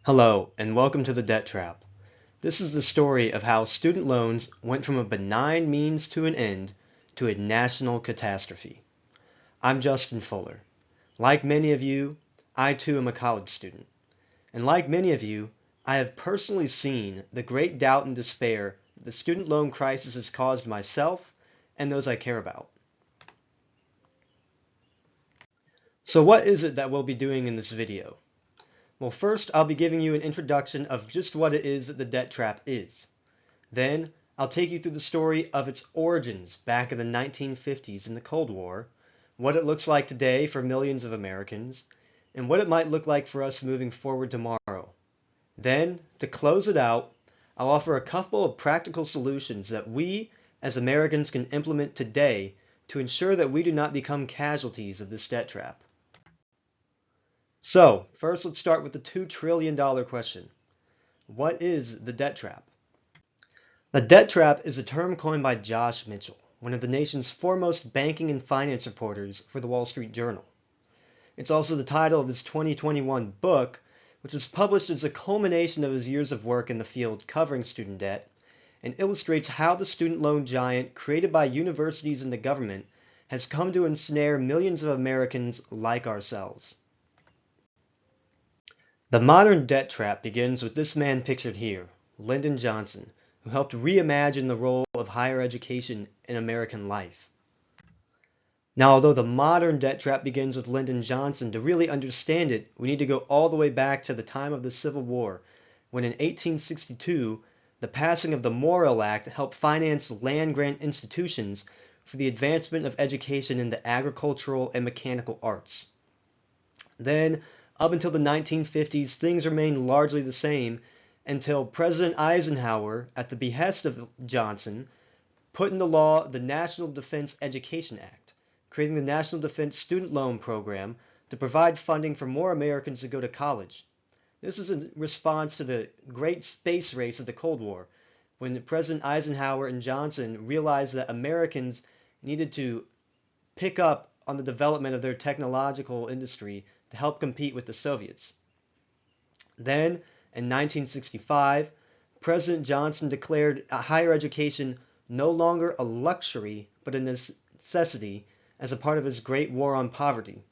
Hello, and welcome to the Debt Trap. This is the story of how student loans went from a benign means to an end to a national catastrophe. I'm Justin Fuller. Like many of you, I too am a college student. And like many of you, I have personally seen the great doubt and despair that the student loan crisis has caused myself and those I care about. So what is it that we'll be doing in this video? Well, first, I'll be giving you an introduction of just what it is that the debt trap is. Then, I'll take you through the story of its origins back in the 1950s in the Cold War, what it looks like today for millions of Americans, and what it might look like for us moving forward tomorrow. Then, to close it out, I'll offer a couple of practical solutions that we, as Americans, can implement today to ensure that we do not become casualties of this debt trap. So, first let's start with the $2 trillion question. What is the debt trap? The debt trap is a term coined by Josh Mitchell, one of the nation's foremost banking and finance reporters for the Wall Street Journal. It's also the title of his 2021 book, which was published as a culmination of his years of work in the field covering student debt, and illustrates how the student loan giant created by universities and the government has come to ensnare millions of Americans like ourselves. The modern debt trap begins with this man pictured here, Lyndon Johnson, who helped reimagine the role of higher education in American life. Now, although the modern debt trap begins with Lyndon Johnson, to really understand it, we need to go all the way back to the time of the Civil War, when in 1862, the passing of the Morrill Act helped finance land-grant institutions for the advancement of education in the agricultural and mechanical arts. Then, up until the 1950s, things remained largely the same until President Eisenhower, at the behest of Johnson, put into law the National Defense Education Act, creating the National Defense Student Loan Program to provide funding for more Americans to go to college. This is in response to the great space race of the Cold War, when President Eisenhower and Johnson realized that Americans needed to pick up on the development of their technological industry to help compete with the Soviets. Then, in 1965, President Johnson declared higher education no longer a luxury but a necessity as a part of his Great War on Poverty.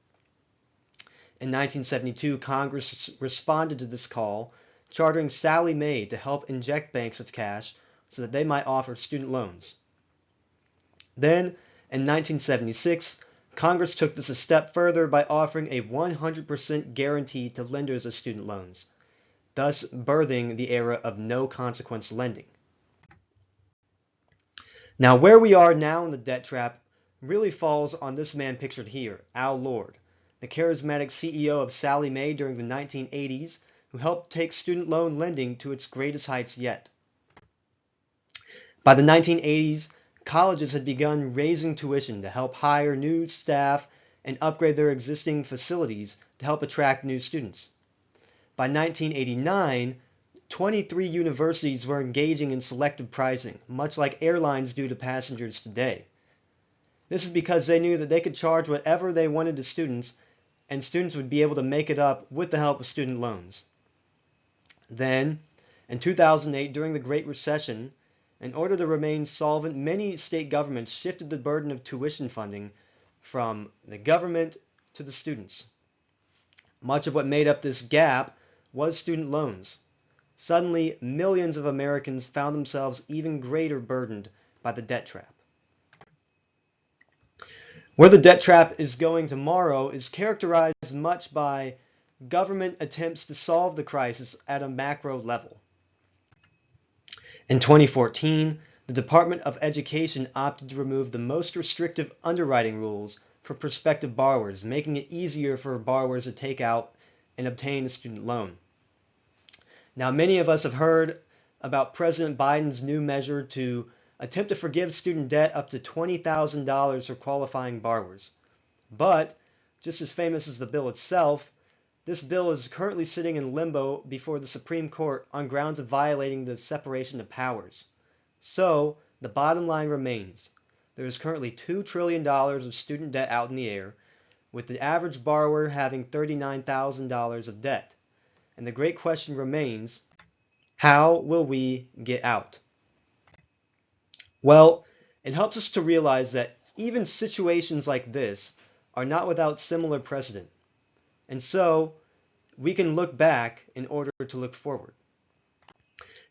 In 1972, Congress responded to this call, chartering Sallie Mae to help inject banks with cash so that they might offer student loans. Then, in 1976, Congress took this a step further by offering a 100% guarantee to lenders of student loans, thus birthing the era of no-consequence lending. Now, where we are now in the debt trap really falls on this man pictured here, Al Lord, the charismatic CEO of Sallie Mae during the 1980s, who helped take student loan lending to its greatest heights yet. By the 1980s, colleges had begun raising tuition to help hire new staff and upgrade their existing facilities to help attract new students. By 1989, 23 universities were engaging in selective pricing, much like airlines do to passengers today. This is because they knew that they could charge whatever they wanted to students, and students would be able to make it up with the help of student loans. Then, in 2008, during the Great Recession, in order to remain solvent, many state governments shifted the burden of tuition funding from the government to the students. Much of what made up this gap was student loans. Suddenly, millions of Americans found themselves even greater burdened by the debt trap. Where the debt trap is going tomorrow is characterized much by government attempts to solve the crisis at a macro level. In 2014, the Department of Education opted to remove the most restrictive underwriting rules for prospective borrowers, making it easier for borrowers to take out and obtain a student loan. Now, many of us have heard about President Biden's new measure to attempt to forgive student debt up to $20,000 for qualifying borrowers. But, just as famous as the bill itself, this bill is currently sitting in limbo before the Supreme Court on grounds of violating the separation of powers. So, the bottom line remains. There is currently $2 trillion of student debt out in the air, with the average borrower having $39,000 of debt. And the great question remains, how will we get out? Well, it helps us to realize that even situations like this are not without similar precedent. And so, we can look back in order to look forward.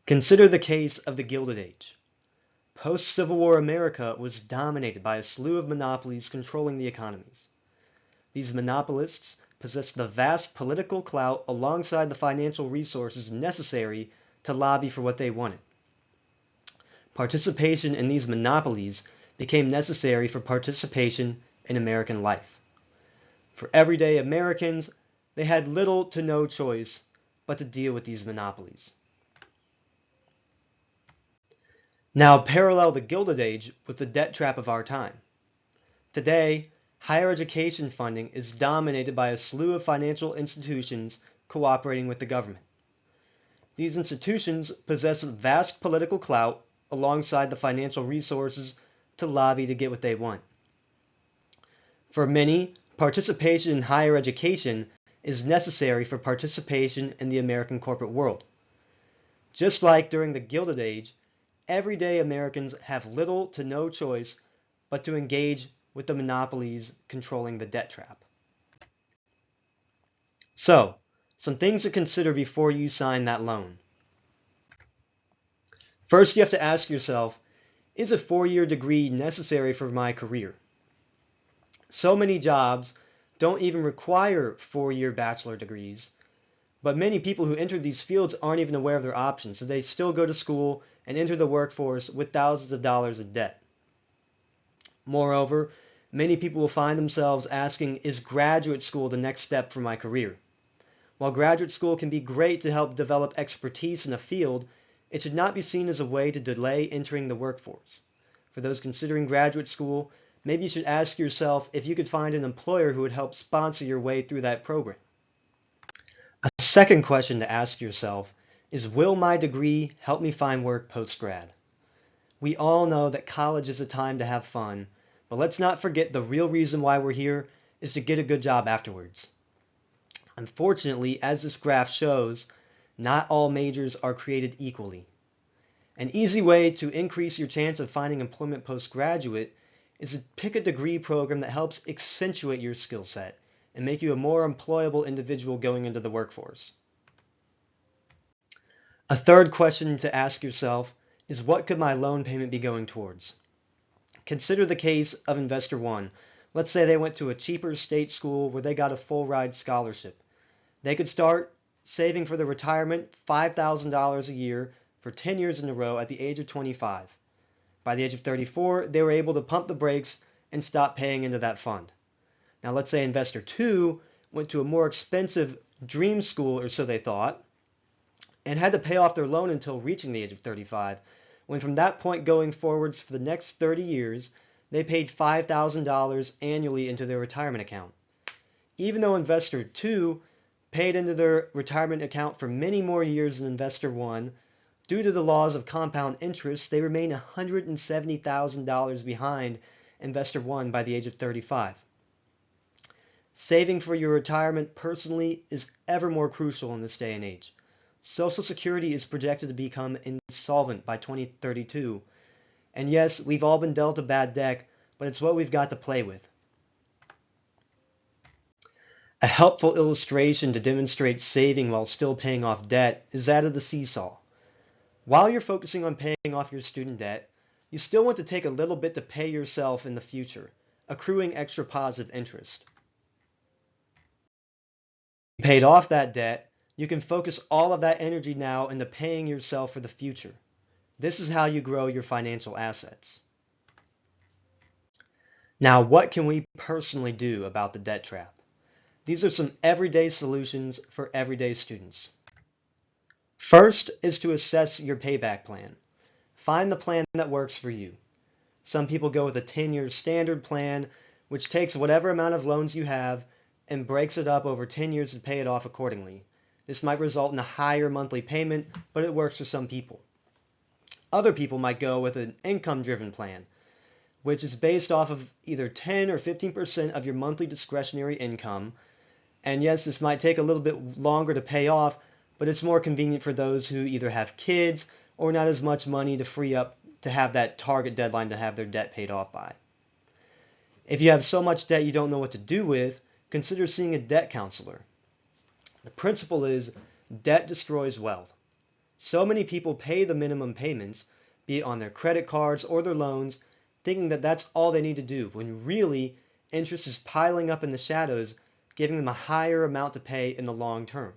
Consider the case of the Gilded Age. Post-Civil War America was dominated by a slew of monopolies controlling the economies. These monopolists possessed the vast political clout alongside the financial resources necessary to lobby for what they wanted. Participation in these monopolies became necessary for participation in American life. For everyday Americans, they had little to no choice but to deal with these monopolies. Now parallel the Gilded Age with the debt trap of our time. Today, higher education funding is dominated by a slew of financial institutions cooperating with the government. These institutions possess vast political clout alongside the financial resources to lobby to get what they want. For many, participation in higher education is necessary for participation in the American corporate world. Just like during the Gilded Age, everyday Americans have little to no choice but to engage with the monopolies controlling the debt trap. So, some things to consider before you sign that loan. First, you have to ask yourself, is a 4-year degree necessary for my career? So many jobs don't even require 4-year bachelor degrees, but many people who enter these fields aren't even aware of their options, so they still go to school and enter the workforce with thousands of dollars in debt. Moreover, many people will find themselves asking, is graduate school the next step for my career? While graduate school can be great to help develop expertise in a field, it should not be seen as a way to delay entering the workforce. For those considering graduate school, maybe you should ask yourself if you could find an employer who would help sponsor your way through that program. A second question to ask yourself is, will my degree help me find work post-grad? We all know that college is a time to have fun, but let's not forget the real reason why we're here is to get a good job afterwards. Unfortunately, as this graph shows, not all majors are created equally. An easy way to increase your chance of finding employment postgraduate is to pick a degree program that helps accentuate your skill set and make you a more employable individual going into the workforce. A third question to ask yourself is, what could my loan payment be going towards? Consider the case of investor one. Let's say they went to a cheaper state school where they got a full ride scholarship. They could start saving for their retirement $5,000 a year for 10 years in a row at the age of 25. By the age of 34, they were able to pump the brakes and stop paying into that fund. Now let's say investor two went to a more expensive dream school, or so they thought, and had to pay off their loan until reaching the age of 35, when from that point going forwards for the next 30 years, they paid $5,000 annually into their retirement account. Even though investor two paid into their retirement account for many more years than investor one, due to the laws of compound interest, they remain $170,000 behind investor one by the age of 35. Saving for your retirement personally is ever more crucial in this day and age. Social Security is projected to become insolvent by 2032. And yes, we've all been dealt a bad deck, but it's what we've got to play with. A helpful illustration to demonstrate saving while still paying off debt is that of the seesaw. While you're focusing on paying off your student debt, you still want to take a little bit to pay yourself in the future, accruing extra positive interest. Paid off that debt, you can focus all of that energy now into paying yourself for the future. This is how you grow your financial assets. Now, what can we personally do about the debt trap? These are some everyday solutions for everyday students. First is to assess your payback plan. Find the plan that works for you. Some people go with a 10-year standard plan, which takes whatever amount of loans you have and breaks it up over 10 years to pay it off accordingly. This might result in a higher monthly payment, but it works for some people. Other people might go with an income-driven plan, which is based off of either 10 or 15% of your monthly discretionary income. And yes, this might take a little bit longer to pay off, but it's more convenient for those who either have kids or not as much money to free up to have that target deadline to have their debt paid off by. If you have so much debt you don't know what to do with, consider seeing a debt counselor. The principle is debt destroys wealth. So many people pay the minimum payments, be it on their credit cards or their loans, thinking that that's all they need to do, when really interest is piling up in the shadows, giving them a higher amount to pay in the long term.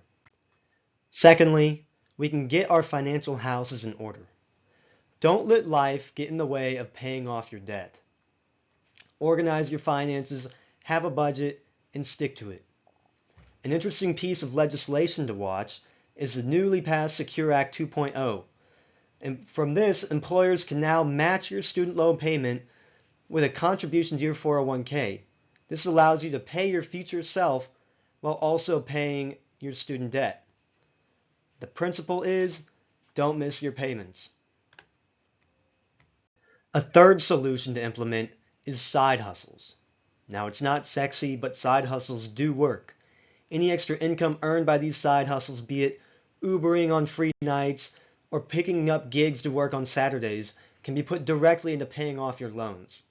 Secondly, we can get our financial houses in order. Don't let life get in the way of paying off your debt. Organize your finances, have a budget, and stick to it. An interesting piece of legislation to watch is the newly passed Secure Act 2.0. And from this, employers can now match your student loan payment with a contribution to your 401k. This allows you to pay your future self while also paying your student debt. The principle is, don't miss your payments. A third solution to implement is side hustles. Now, it's not sexy, but side hustles do work. Any extra income earned by these side hustles, be it Ubering on free nights or picking up gigs to work on Saturdays, can be put directly into paying off your loans.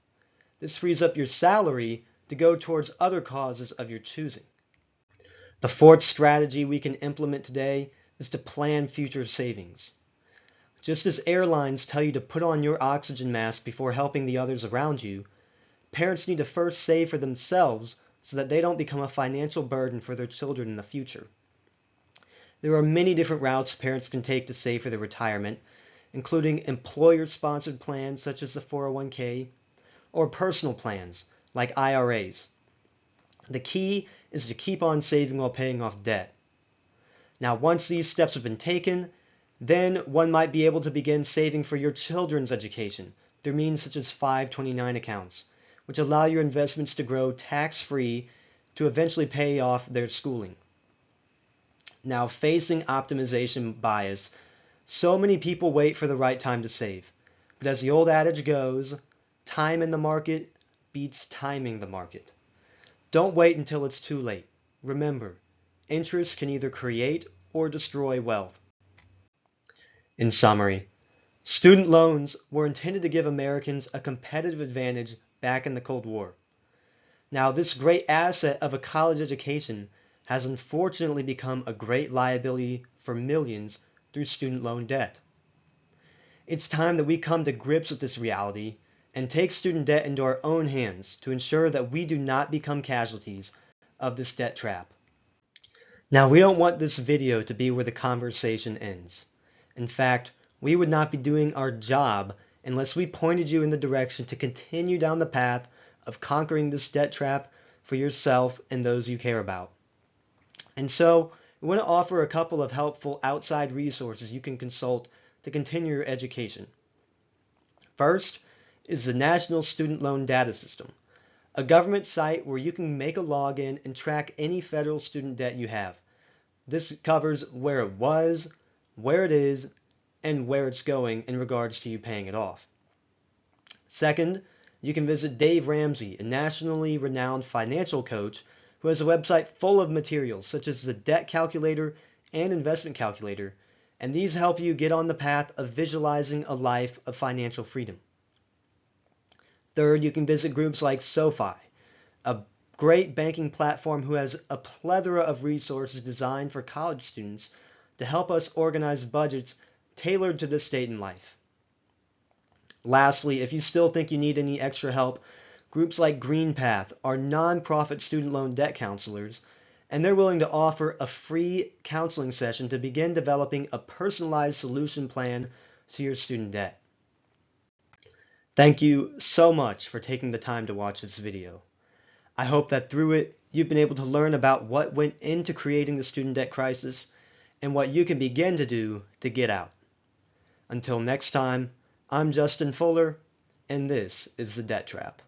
This frees up your salary to go towards other causes of your choosing. The fourth strategy we can implement today is to plan future savings. Just as airlines tell you to put on your oxygen mask before helping the others around you, parents need to first save for themselves so that they don't become a financial burden for their children in the future. There are many different routes parents can take to save for their retirement, including employer-sponsored plans such as the 401k, or personal plans like IRAs. The key is to keep on saving while paying off debt. Now, once these steps have been taken, then one might be able to begin saving for your children's education through means such as 529 accounts, which allow your investments to grow tax-free to eventually pay off their schooling. Now, facing optimization bias, so many people wait for the right time to save. But as the old adage goes, time in the market beats timing the market. Don't wait until it's too late. Remember, interest can either create or destroy wealth. In summary, student loans were intended to give Americans a competitive advantage back in the Cold War. Now, this great asset of a college education has unfortunately become a great liability for millions through student loan debt. It's time that we come to grips with this reality and take student debt into our own hands to ensure that we do not become casualties of this debt trap. Now, we don't want this video to be where the conversation ends. In fact, we would not be doing our job unless we pointed you in the direction to continue down the path of conquering this debt trap for yourself and those you care about. And so, we want to offer a couple of helpful outside resources you can consult to continue your education. First is the National Student Loan Data System, a government site where you can make a login and track any federal student debt you have. This covers where it was, where it is, and where it's going in regards to you paying it off. Second, you can visit Dave Ramsey, a nationally renowned financial coach who has a website full of materials such as the debt calculator and investment calculator, and these help you get on the path of visualizing a life of financial freedom. Third, you can visit groups like SoFi, a great banking platform who has a plethora of resources designed for college students to help us organize budgets tailored to this state in life. Lastly, if you still think you need any extra help, groups like GreenPath are nonprofit student loan debt counselors, and they're willing to offer a free counseling session to begin developing a personalized solution plan to your student debt. Thank you so much for taking the time to watch this video. I hope that through it, you've been able to learn about what went into creating the student debt crisis and what you can begin to do to get out. Until next time, I'm Justin Fuller, and this is The Debt Trap.